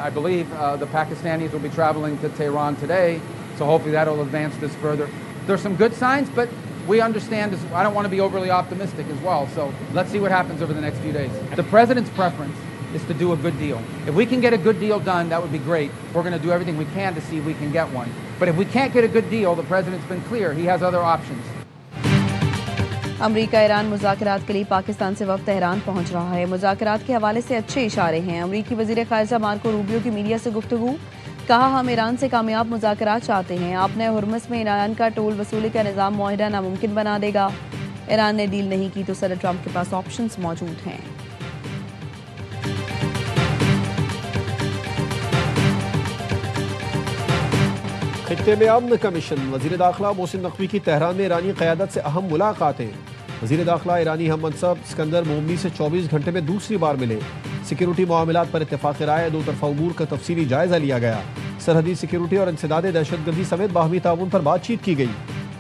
I believe the Pakistanis will be traveling to Tehran today, so hopefully that will advance this further. There's some good signs, but we understand, I don't want to be overly optimistic as well, so let's see what happens over the next few days. The president's preference is to do a good deal. If we can get a good deal done, that would be great. We're going to do everything we can to see if we can get one. But if we can't get a good deal, the president's been clear, he has other options. America Iran मुज़ाकरात के लिए पाकिस्तान से वफ़द Tehran पहुंच रहा है। मुज़ाकरात के हवाले से अच्छे इशारे हैं। अमरीकी वज़ीर ख़ारिजा मार्को रूबियो की मीडिया से गुफ्तगू, कहा हम ईरान से कामयाब मुज़ाकरात चाहते हैं। आपने हुर्मुज़ में ईरान का टोल वसूली का निज़ाम मुआहिदा नामुमकिन बना देगा। ईरान ने डील नहीं की तो सदर ट्रंप के पास ऑप्शंस मौजूद हैं। खित्ते में अमन कमीशन, वज़ीर दाखिला मोहसिन नकवी की तेहरान में ईरानी क़यादत से अहम मुलाकातें। वज़ीर दाखिला ईरानी हम मनसब सिकंदर मोमनी से 24 घंटे में दूसरी बार मिले। सिक्योरिटी मामलात पर इत्तेफ़ाक़ राय, दो तरफ़ा उमूर का तफसीली जायज़ा लिया गया। सरहदी सिक्योरिटी और इंसदाद दहशतगर्दी समेत बाहमी ताउन पर बातचीत की गई।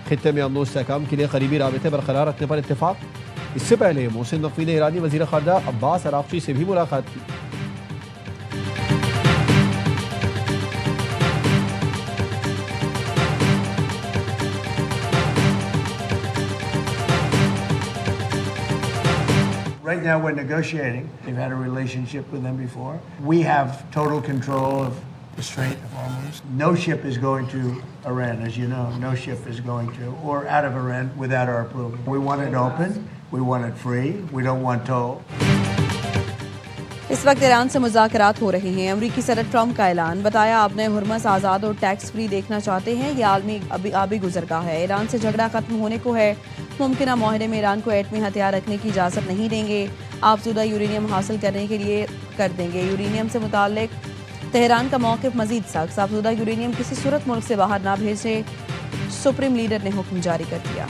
खित्ते में अमन व इस्तेहकाम के लिए करीबी राबते बरकरार रखने पर इत्तेफ़ाक़। इससे पहले मोहसिन नकवी ने ईरानी वज़ीर ख़ारिजा अब्बास अराग़ची से भी मुलाकात की। Right now we're negotiating. We've had a relationship with them before. We have total control of the Strait of Hormuz. No ship is going to Iran, as you know. No ship is going to, or out of Iran without our approval. We want it open. We want it free. We don't want toll. इस वक्त Iran से मुज़ाकरात हो रहे हैं। अमरीकी सदर Trump का ऐलान, बताया आपने हुर्मुज़ आज़ाद और टैक्स फ्री देखना चाहते हैं। यह आलमी आबी गुजरगाह है। ईरान से झगड़ा खत्म होने को है। मुमकिना माहरे में ईरान को एटमी हथियार रखने की इजाज़त नहीं देंगे। आफज़ूदा यूरेनियम हासिल करने के लिए कर देंगे। यूरेनियम से मुताल्लिक तेहरान का मौक़िफ़ मज़ीद सख्त, आफज़ूदा यूरेनियम किसी सूरत मुल्क से बाहर ना भेजे, सुप्रीम लीडर ने हुक्म जारी कर दिया।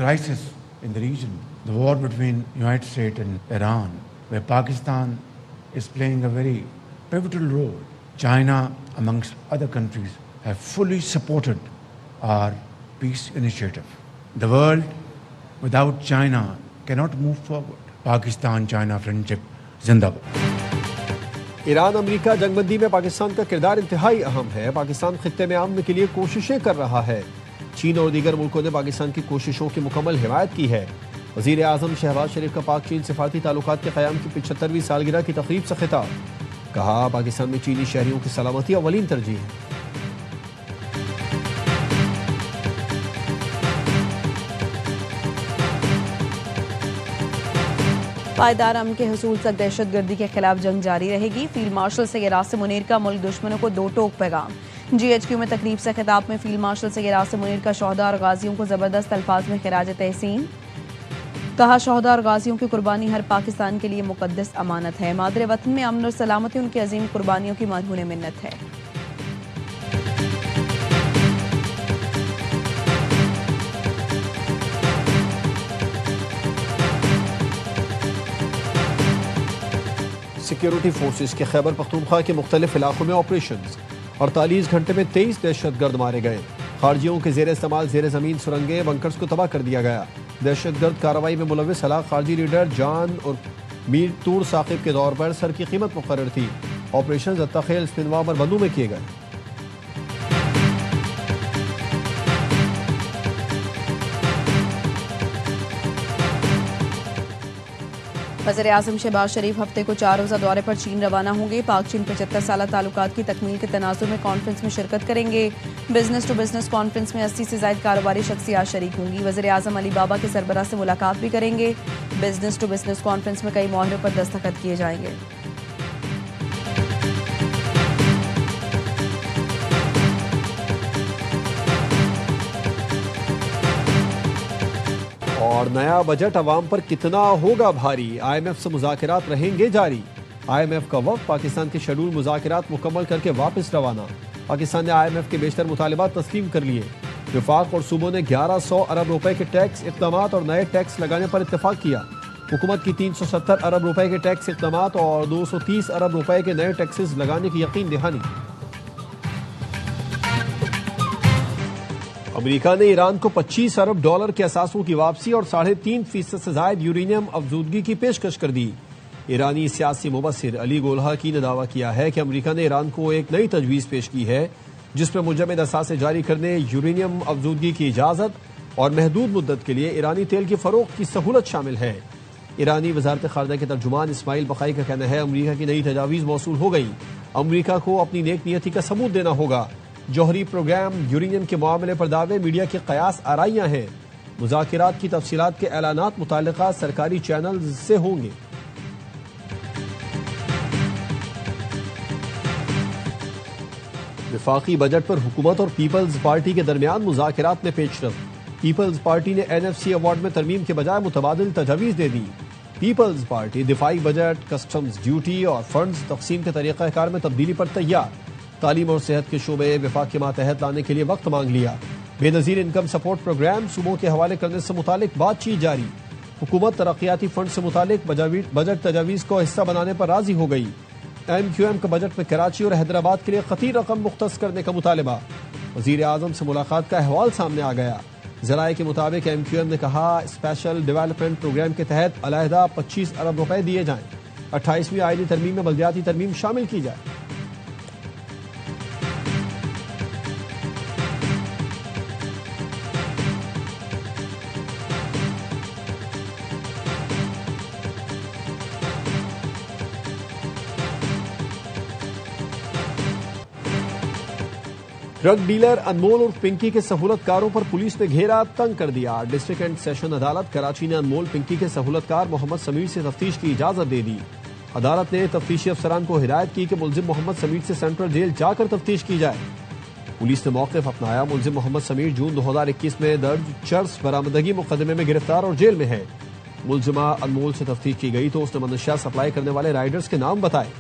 Crisis in the region, the war between United States and Iran, where Pakistan is playing a very pivotal role. China, amongst other countries, have fully supported our peace initiative. The world without China cannot move forward. Pakistan-China friendship जिंदाबाद। Iran अमरीका जंगबंदी में पाकिस्तान का किरदार इंतहाई अहम है। पाकिस्तान खित्ते में अमन के लिए कोशिशें कर रहा है। चीन और दीगर मुल्कों ने पाकिस्तान की कोशिशों की मुकम्मल हिमायत की है। वज़ीर आज़म शहबाज शरीफ का पाक चीन सिफारती ताल्लुकात के क़याम की 75वीं सालगिरह की तक़रीब से खिताब, कहा पाकिस्तान में चीनी शहरियों की सलामती अव्वलीन तरजीह है। पायदार अमन के हसूल तक दहशतगर्दी के खिलाफ जंग जारी रहेगी। फील्ड मार्शल सैयद आसिम मुनीर का मुल्क दुश्मनों को दो टोक पैगाम। GHQ में तकरीब से खिताब में फील्ड मार्शल सैयद आसिम मुनीर का शोहदा और गाजियों को ज़बरदस्त अल्फाज में खिराज तहसीन, कहा शोहदा और गाजियों की कुर्बानी हर पाकिस्तान के लिए मुकद्दस अमानत है। मादरे वतन में अमन और सलामती उनकी अजीम कुर्बानियों की मरहून मिन्नत है। सिक्योरिटी फोर्सेस के खैबर पख्तूनख्वा के मुख्तलिफ इलाकों में ऑपरेशंस, 48 घंटे में 23 दहशतगर्द मारे गए। खारजियों के जेर इस्तेमाल जेर ज़मीन सुरंगें बंकर्स को तबाह कर दिया गया। दहशतगर्द कार्रवाई में मुलविस हलाक खारजी लीडर जान और मीर तूर साकिब के दौर पर सर की कीमत मुकर्रर थी। ऑपरेशन अत्ताखेल स्पिनवा और बंदू में किए गए। वज़ीर आज़म शहबाज शरीफ हफ्ते को 4 रोज़ा दौरे पर चीन रवाना होंगे। पाक चीन 75 साल ताल्लुकात की तकमील के तनाजुर में कॉन्फ्रेंस में शिरकत करेंगे। बिजनेस टू बिजनेस कॉन्फ्रेंस में 80 से ज़ायद कारोबारी शख्सियात शरीक होंगी। वज़ीर आज़म अली बाबा के सरबराह से मुलाकात भी करेंगे। बिजनेस टू बिजनेस कॉन्फ्रेंस में कई मुआहरों पर दस्तखत किए जाएंगे। और नया बजट अवाम पर कितना होगा भारी, IMF से मुज़ाकरात रहेंगे जारी। IMF का वफ़द पाकिस्तान के शेड्यूल मुज़ाकरात मुकम्मल करके वापस रवाना। पाकिस्तान ने IMF के बेशतर मुतालिबात तस्लीम कर लिए। वफाक और सूबों ने 1100 अरब रुपए के टैक्स इक़दामात और नए टैक्स लगाने पर इत्तेफाक किया। हुकूमत की 370 अरब रुपए के टैक्स इक़दामात और 230 अरब रुपए के नए टैक्सेस लगाने की यकीन दहानी। अमेरिका ने ईरान को $25 अरब के असासों की वापसी और 3.5% से ज्यादा यूरेनियम अफजूदगी की पेशकश कर दी। ईरानी सियासी मुबस्सिर अली गोल्हाकी ने दावा किया है कि अमेरिका ने ईरान को एक नई तजवीज़ पेश की है जिसमें मुजम्मद असासे जारी करने, यूरेनियम अफजूदगी की इजाज़त और महदूद मुद्दत के लिए ईरानी तेल की फरोख्त की सहूलत शामिल है। ईरानी वजारत खारजा के तर्जुमान इस्माइल बकाई का कहना है अमेरिका की नई तजावीज़ मौसूल हो गई। अमेरिका को अपनी नेक नियति का सबूत देना होगा। जौहरी प्रोग्राम, यूरेनियम के मामले पर दावे मीडिया के कयास आराइयां हैं। मुज़ाकिरात की तफसीलात के ऐलानात मुताल्लिका सरकारी चैनल से होंगे। विफाकी बजट पर हुकूमत और पीपल्स पार्टी के दरमियान मुज़ाकिरात में पेशरफ। पीपल्स पार्टी ने NFC अवार्ड में तरमीम के बजाय मुतबादिल तजावीज़ दे दी। पीपल्स पार्टी दिफाई बजट, कस्टम्स ड्यूटी और फंड्स तकसीम के तरीक़ाकार में तब्दीली पर तैयार। तालीम और सेहत के शोबे विफाक के मातहत लाने के लिए वक्त मांग लिया। बेनज़ीर इनकम सपोर्ट प्रोग्राम सूबों के हवाले करने से मुतालिक बातचीत जारी। हुकूमत तरक्याती फंड से मुतालिक बजट तजावीज़ को हिस्सा बनाने पर राजी हो गई। MQM का बजट में कराची और हैदराबाद के लिए खतीर रकम मुख्तस करने का मुतालबा। वज़ीर आज़म से मुलाकात का अहवाल सामने आ गया। ज़राए के मुताबिक MQM ने कहा स्पेशल डेवलपमेंट प्रोग्राम के तहत अलहदा $25 अरब दिए जाएं। 28वीं आईनी तरमीम में बल्दियाती तरमीम शामिल की जाए। ड्रग डीलर अनमोल और पिंकी के सहूलतकारों पर पुलिस ने घेरा, तंग कर दिया। डिस्ट्रिक्ट एंड सेशन अदालत कराची ने अनमोल पिंकी के सहूलतकार मोहम्मद समीर से तफ्तीश की इजाजत दे दी। अदालत ने तफ्तीशी अफसरान को हिदायत की कि मुलजिम मोहम्मद समीर से सेंट्रल जेल जाकर तफ्तीश की जाए। पुलिस ने मौक़िफ़ अपनाया। मुलजिम मोहम्मद समीर जून 2021 में दर्ज चर्स बरामदगी मुकदमे में गिरफ्तार और जेल में है। मुलजिमा अनमोल से तफ्तीश की गई तो उसने मनशियात सप्लाई करने वाले राइडर्स के नाम बताए।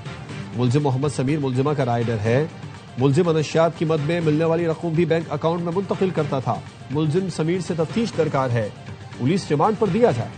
मुलजिम मोहम्मद समीर मुलजिमा का राइडर है। मुलजिम मनशियात की मद में मिलने वाली रकम भी बैंक अकाउंट में मुंतकिल करता था। मुलजिम समीर से तफ्तीश दरकार है। पुलिस रिमांड पर दिया जाए।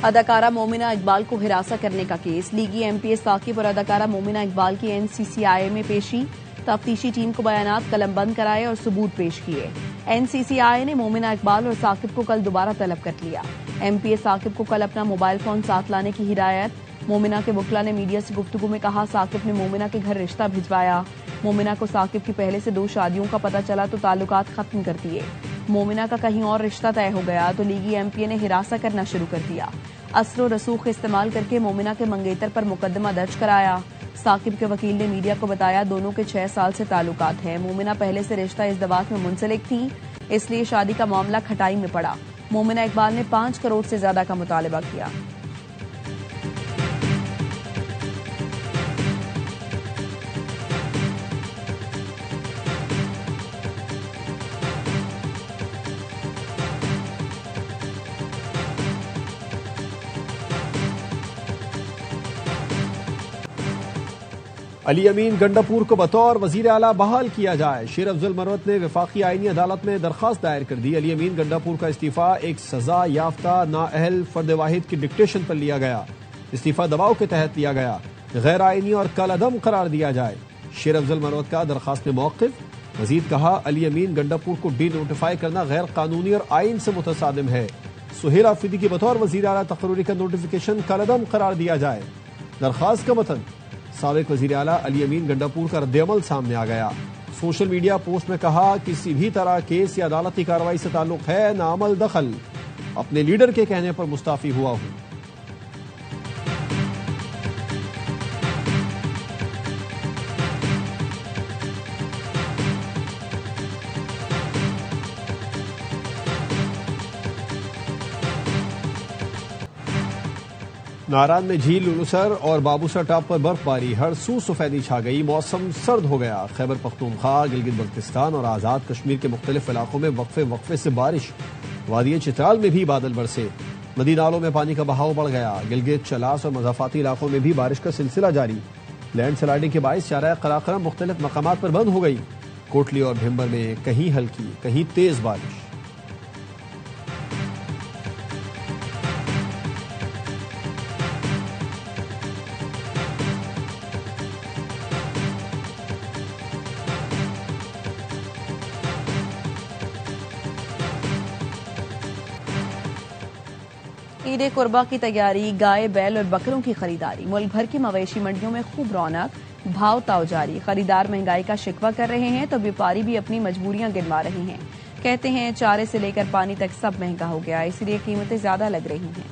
अदाकारा मोमिना इकबाल को हिरासत करने का केस। लीगी MPS साकिब और अदाकारा मोमिना इकबाल की NCCI में पेशी। तफ्तीशी टीम को बयानात कलमबंद कराए और सबूत पेश किए। NCCI ने मोमिना इकबाल और साकिब को कल दोबारा तलब कर लिया। MPS साकिब को कल अपना मोबाइल फोन साथ लाने की हिदायत। मोमिना के वकला ने मीडिया से गुफ्तगू में कहा साकिब ने मोमिना के घर रिश्ता भिजवाया। मोमिना को साकिब की पहले से 2 शादियों का पता चला तो ताल्लुकात खत्म कर दिए। मोमिना का कहीं और रिश्ता तय हो गया तो लीगी MPA ने हिरासत करना शुरू कर दिया। असर और रसूख इस्तेमाल करके मोमिना के मंगेतर पर मुकदमा दर्ज कराया। साकिब के वकील ने मीडिया को बताया दोनों के 6 साल से ताल्लुकात हैं। मोमिना पहले से रिश्ता इज़्दवाज में मुंसलिक थी, इसलिए शादी का मामला खटाई में पड़ा। मोमिना इकबाल ने 5 करोड़ से ज्यादा का मुतालबा किया। अली अमीन गंडापुर को बतौर वजीर आला बहाल किया जाए। शेर अफजल मरवत ने वफाकी आईनी अदालत में दरखास्त दायर कर दी। अली अमीन गंडापुर का इस्तीफा एक सजा याफ्ता नाअहल फर्द वाहिद की डिक्टेशन पर लिया गया। इस्तीफा दबाव के तहत लिया गया। गैर आईनी और कलअदम करार दिया जाए। शेर अफजल मरवत का दरखास्त में मौक़िफ़। मजीद कहा अली अमीन गंडापुर को डी नोटिफाई करना गैर कानूनी और आइन से मुतसादिम है। सुहेल आफरीदी की बतौर वजीर आला तकर्री का नोटिफिकेशन कलअदम करार दिया जाए। दरखास्त का मतन साबिक वजीर आला अली अमीन गंडापुर का रद्द-ए-अमल सामने आ गया। सोशल मीडिया पोस्ट में कहा किसी भी तरह केस या अदालती कार्रवाई से ताल्लुक है ना अमल दखल। अपने लीडर के कहने पर मुस्ताफी हुआ हूं। नारायण में झील, लुलुसर और बाबूसर टाप पर बर्फबारी। हर सू सफेदी छा गई। मौसम सर्द हो गया। खैबर पख्तूनख्वा, गिलगित बल्तिस्तान और आज़ाद कश्मीर के मुख्तलिफ इलाकों में वक्फे से बारिश। वादी चित्राल में भी बादल बरसे। नदी नालों में पानी का बहाव बढ़ गया। गिलगित, चलास और मज़ाफाती इलाकों में भी बारिश का सिलसिला जारी। लैंड स्लाइडिंग के बायस शाराए कराकरम मुख्तलिफ मकामात पर बंद हो गई। कोटली और भिम्बर में कहीं हल्की कहीं तेज बारिश। ईद कुर्बा की तैयारी, गाय बैल और बकरों की खरीदारी। मुल्क भर की मवेशी मंडियों में खूब रौनक, भाव ताव जारी। खरीदार महंगाई का शिकवा कर रहे हैं तो व्यापारी भी अपनी मजबूरियां गिनवा रहे हैं। कहते हैं चारे से लेकर पानी तक सब महंगा हो गया, इसीलिए कीमतें ज्यादा लग रही हैं।